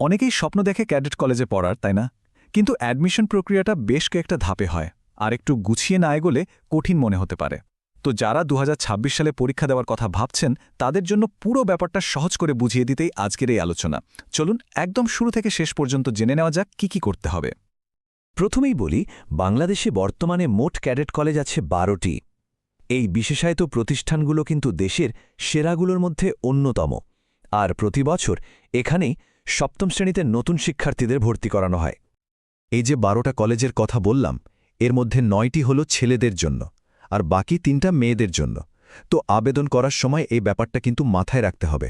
অনেকেই স্বপ্ন দেখে ক্যাডেট কলেজে পড়ার, তাই না? কিন্তু অ্যাডমিশন প্রক্রিয়াটা বেশ কয়েকটা ধাপে হয়, আর একটু গুছিয়ে না এগোলে কঠিন মনে হতে পারে। তো যারা ২০২৬ সালে পরীক্ষা দেওয়ার কথা ভাবছেন, তাদের জন্য পুরো ব্যাপারটা সহজ করে বুঝিয়ে দিতেই আজকের এই আলোচনা। চলুন একদম শুরু থেকে শেষ পর্যন্ত জেনে নেওয়া যাক কি করতে হবে। প্রথমেই বলি, বাংলাদেশে বর্তমানে মোট ক্যাডেট কলেজ আছে ১২টি। এই বিশেষায়িত প্রতিষ্ঠানগুলো কিন্তু দেশের সেরাগুলোর মধ্যে অন্যতম। আর প্রতি বছর এখানেই সপ্তম শ্রেণীতে নতুন শিক্ষার্থীদের ভর্তি করানো হয়। এই যে ১২টা কলেজের কথা বললাম, এর মধ্যে ৯টি হল ছেলেদের জন্য, আর বাকি ৩টা মেয়েদের জন্য। তো আবেদন করার সময় এই ব্যাপারটা কিন্তু মাথায় রাখতে হবে।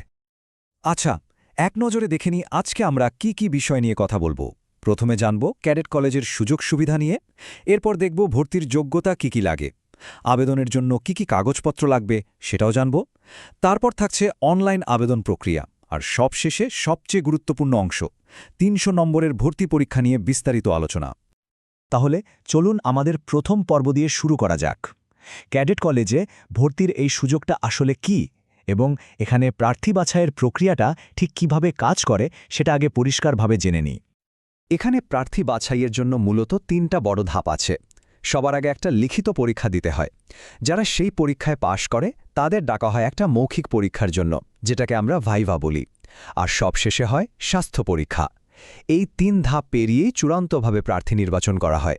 আচ্ছা, এক নজরে দেখে নিই আজকে আমরা কি বিষয় নিয়ে কথা বলবো। প্রথমে জানব ক্যাডেট কলেজের সুযোগ সুবিধা নিয়ে, এরপর দেখব ভর্তির যোগ্যতা কি লাগে, আবেদনের জন্য কি কাগজপত্র লাগবে সেটাও জানব। তারপর থাকছে অনলাইন আবেদন প্রক্রিয়া, আর সবশেষে সবচেয়ে গুরুত্বপূর্ণ অংশ ৩০০ নম্বরের ভর্তি পরীক্ষা নিয়ে বিস্তারিত আলোচনা। তাহলে চলুন আমাদের প্রথম পর্ব দিয়ে শুরু করা যাক। ক্যাডেট কলেজে ভর্তির এই সুযোগটা আসলে কি, এবং এখানে প্রার্থী বাছাইয়ের প্রক্রিয়াটা ঠিক কিভাবে কাজ করে সেটা আগে পরিষ্কারভাবে জেনে নিই। এখানে প্রার্থী বাছাইয়ের জন্য মূলত ৩টা বড় ধাপ আছে। সবার আগে একটা লিখিত পরীক্ষা দিতে হয়। যারা সেই পরীক্ষায় পাশ করে তাদের ডাকা হয় একটা মৌখিক পরীক্ষার জন্য, যেটাকে আমরা ভাইভা বলি। আর সবশেষে হয় স্বাস্থ্য পরীক্ষা। এই ৩ ধাপ পেরিয়েই চূড়ান্তভাবে প্রার্থী নির্বাচন করা হয়।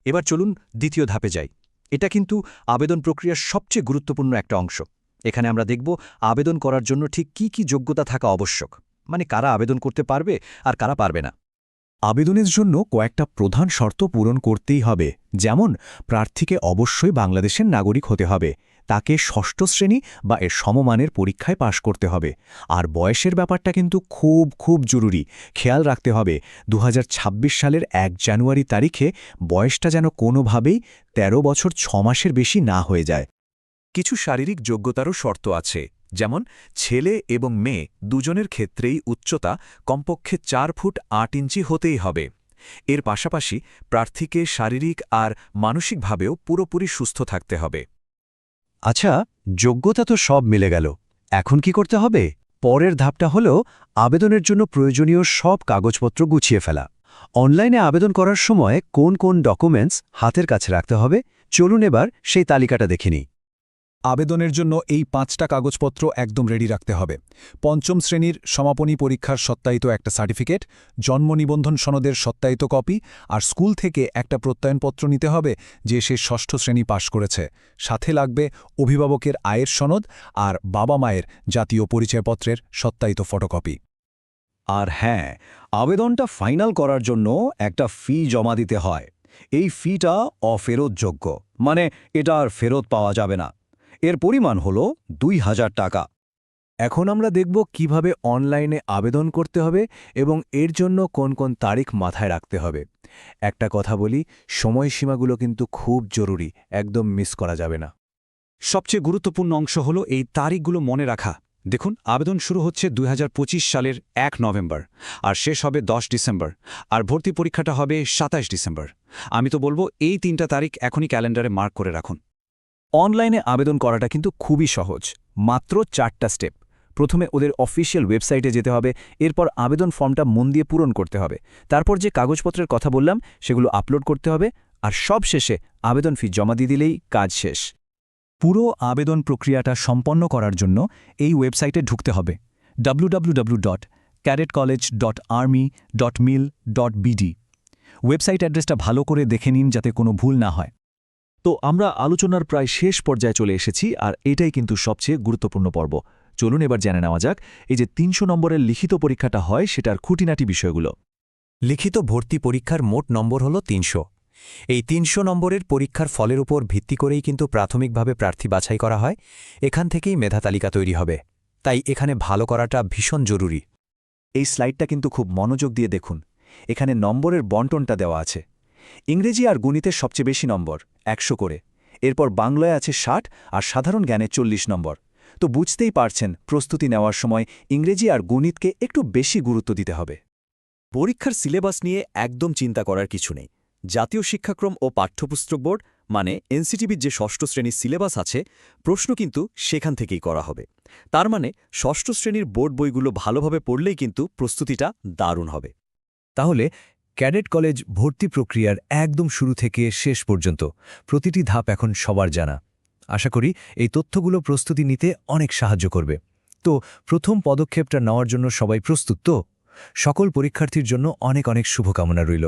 এবার চলুন দ্বিতীয় ধাপে যাই। এটা কিন্তু আবেদন প্রক্রিয়ার সবচেয়ে গুরুত্বপূর্ণ একটা অংশ। এখানে আমরা দেখব আবেদন করার জন্য ঠিক কি যোগ্যতা থাকা আবশ্যক, মানে কারা আবেদন করতে পারবে আর কারা পারবে না। আবেদনের জন্য কয়েকটা প্রধান শর্ত পূরণ করতেই হবে, যেমন প্রার্থীকে অবশ্যই বাংলাদেশের নাগরিক হতে হবে, তাকে ষষ্ঠ শ্রেণী বা এর সমমানের পরীক্ষায় পাশ করতে হবে, আর বয়সের ব্যাপারটা কিন্তু খুব জরুরি। খেয়াল রাখতে হবে ২০২৬ সালের ১ জানুয়ারি তারিখে বয়সটা যেন কোনোভাবেই ১৩ বছর ৬ মাসের বেশি না হয়ে যায়। কিছু শারীরিক যোগ্যতারও শর্ত আছে, যেমন ছেলে এবং মেয়ে দুজনের ক্ষেত্রেই উচ্চতা কমপক্ষে ৪ ফুট ৮ ইঞ্চি হতেই হবে। এর পাশাপাশি প্রার্থীকে শারীরিক আর মানসিকভাবেও পুরোপুরি সুস্থ থাকতে হবে। আচ্ছা, যোগ্যতা তো সব মিলে গেল, এখন কি করতে হবে? পরের ধাপটা হল আবেদনের জন্য প্রয়োজনীয় সব কাগজপত্র গুছিয়ে ফেলা। অনলাইনে আবেদন করার সময় কোন ডকুমেন্টস হাতের কাছে রাখতে হবে, চলুন এবার সেই তালিকাটা দেখে নিই। আবেদনের জন্য এই 5টা কাগজপত্র একদম রেডি রাখতে হবে। পঞ্চম শ্রেণীর সমাপনী পরীক্ষার সত্যায়িত একটা সার্টিফিকেট, জন্ম নিবন্ধন সনদের সত্যায়িত কপি, আর স্কুল থেকে একটা প্রত্যয়নপত্র নিতে হবে যে সে ষষ্ঠ শ্রেণী পাশ করেছে। সাথে লাগবে অভিভাবকের আয়ের সনদ আর বাবা মায়ের জাতীয় পরিচয়পত্রের সত্যায়িত ফটোকপি। আর হ্যাঁ, আবেদনটা ফাইনাল করার জন্য একটা ফি জমা দিতে হয়। এই ফিটা অফেরতযোগ্য, মানে এটা আর ফেরত পাওয়া যাবে না। এর পরিমাণ হল ২,০০০ টাকা। এখন আমরা দেখব কিভাবে অনলাইনে আবেদন করতে হবে এবং এর জন্য কোন তারিখ মাথায় রাখতে হবে। একটা কথা বলি, সময়সীমাগুলো কিন্তু খুব জরুরি, একদম মিস করা যাবে না। সবচেয়ে গুরুত্বপূর্ণ অংশ হল এই তারিখগুলো মনে রাখা। দেখুন, আবেদন শুরু হচ্ছে ২০২৫ সালের ১ নভেম্বর আর শেষ হবে ১০ ডিসেম্বর, আর ভর্তি পরীক্ষাটা হবে ২৭ ডিসেম্বর। আমি তো বলবো এই ৩টা তারিখ এখনই ক্যালেন্ডারে মার্ক করে রাখুন। অনলাইনে আবেদন করাটা কিন্তু খুবই সহজ, মাত্র 4টা স্টেপ। প্রথমে ওদের অফিসিয়াল ওয়েবসাইটে যেতে হবে, এরপর আবেদন ফর্মটা মন দিয়ে পূরণ করতে হবে, তারপর যে কাগজপত্রের কথা বললাম সেগুলো আপলোড করতে হবে, আর সব শেষে আবেদন ফি জমা দিয়ে দিলেই কাজ শেষ। পুরো আবেদন প্রক্রিয়াটা সম্পন্ন করার জন্য এই ওয়েবসাইটে ঢুকতে হবে, www.cadetcollege.army.mil.bd। ওয়েবসাইট অ্যাড্রেসটা ভালো করে দেখে নিন যাতে কোনো ভুল না হয়। তো আমরা আলোচনার প্রায় শেষ পর্যায়ে চলে এসেছি, আর এটাই কিন্তু সবচেয়ে গুরুত্বপূর্ণ পর্ব। চলুন এবার জেনে নেওয়া যাক এই যে ৩০০ নম্বরের লিখিত পরীক্ষাটা হয় সেটার খুঁটিনাটি বিষয়গুলো। লিখিত ভর্তি পরীক্ষার মোট নম্বর হল ৩০০। এই ৩০০ নম্বরের পরীক্ষার ফলের উপর ভিত্তি করেই কিন্তু প্রাথমিকভাবে প্রার্থী বাছাই করা হয়। এখান থেকেই মেধা তালিকা তৈরি হবে, তাই এখানে ভালো করাটা ভীষণ জরুরি। এই স্লাইডটা কিন্তু খুব মনোযোগ দিয়ে দেখুন, এখানে নম্বরের বন্টনটা দেওয়া আছে। ইংরেজি আর গণিতের সবচেয়ে বেশি নম্বর ১০০ করে, এরপর বাংলায় আছে ৬০ আর সাধারণ জ্ঞানে ৪০ নম্বর। তো বুঝতেই পারছেন প্রস্তুতি নেওয়ার সময় ইংরেজি আর গণিতকে একটু বেশি গুরুত্ব দিতে হবে। পরীক্ষার সিলেবাস নিয়ে একদম চিন্তা করার কিছু নেই। জাতীয় শিক্ষাক্রম ও পাঠ্যপুস্তক বোর্ড মানে এনসিটিভির যে ষষ্ঠ শ্রেণীর সিলেবাস আছে প্রশ্ন কিন্তু সেখান থেকেই করা হবে। তার মানে ষষ্ঠ শ্রেণীর বোর্ড বইগুলো ভালোভাবে পড়লেই কিন্তু প্রস্তুতিটা দারুণ হবে। তাহলে ক্যাডেট কলেজ ভর্তি প্রক্রিয়ার একদম শুরু থেকে শেষ পর্যন্ত প্রতিটি ধাপ এখন সবার জানা। আশা করি এই তথ্যগুলো প্রস্তুতি নিতে অনেক সাহায্য করবে। তো প্রথম পদক্ষেপটা নেওয়ার জন্য সবাই প্রস্তুত তো? সকল পরীক্ষার্থীর জন্য অনেক অনেক শুভকামনা রইল।